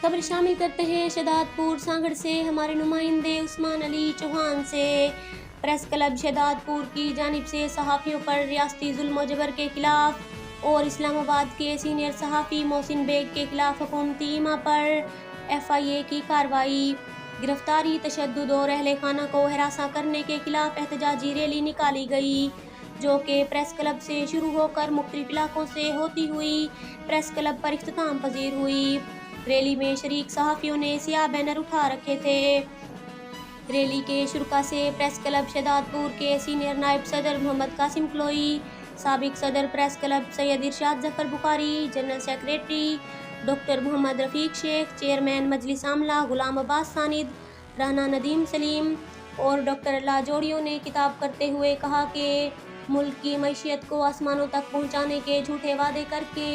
खबर शामिल करते हैं शहदादपुर सांगड़ से हमारे नुमाइंदे उस्मान अली चौहान से। प्रेस क्लब शहदादपुर की जानिब से सहाफ़ियों पर रियासती जुल्म जबर के खिलाफ और इस्लामाबाद के सीनियर सहाफ़ी मोहसिन बेग के खिलाफ हुकूमती इमा पर FIA की कार्रवाई। गिरफ्तारी, तशद्दुद और अहले खाना को हरासा करने के खिलाफ एहतजाजी रैली निकाली गई, जो कि प्रेस क्लब से शुरू होकर मुख्तलिफ इलाकों से होती हुई प्रेस क्लब पर इख्तिताम पजीर हुई। रैली में शरीक सहाफ़ियों ने सियाह बैनर उठा रखे थे। रैली के शुरा से प्रेस क्लब शहदादपुर के सीनियर नायब सदर मोहम्मद कासिम क्लोई, साबिक सदर press club Syed Irshad Zafar Bukhari, general secretary doctor Mohammad Rafiq Sheikh, chairman मजलिस आमला गुलाम अब्बास सानिद, राना नदीम सलीम और डॉक्टर अल्लाह जोड़ियों ने खिताब करते हुए कहा कि मुल्क की मईशत को आसमानों तक पहुँचाने के झूठे वादे करके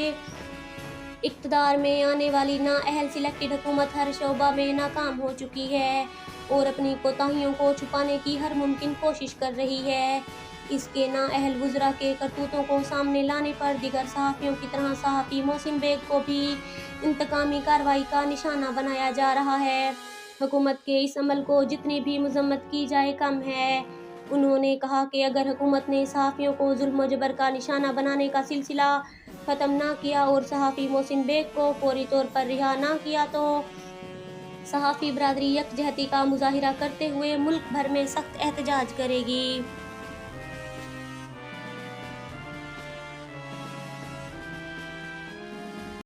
इक़्तिदार में आने वाली नाअहल सिलेक्टेड हुकूमत हर शोबा में नाकाम हो चुकी है और अपनी कोताहियों को छुपाने की हर मुमकिन कोशिश कर रही है। इसके नाअहल वज़रा के करतूतों को सामने लाने पर दीगर सहाफ़ियों की तरह सहाफ़ी मोहसिन बेग को भी इंतकामी कार्रवाई का निशाना बनाया जा रहा है। हुकूमत के इस अमल को जितनी भी मज़म्मत की जाए कम है। उन्होंने कहा कि अगर हुकूमत ने सहाफ़ियों को जुल्म जबर का निशाना बनाने का सिलसिला ख़त्म ना किया और सहाफ़ी मोहसिन बेग को फौरी तौर पर रिहा ना किया तो सहाफ़ी बरादरी यकजहती का मुजाहिरा करते हुए मुल्क भर में सख्त एहतजाज करेगी।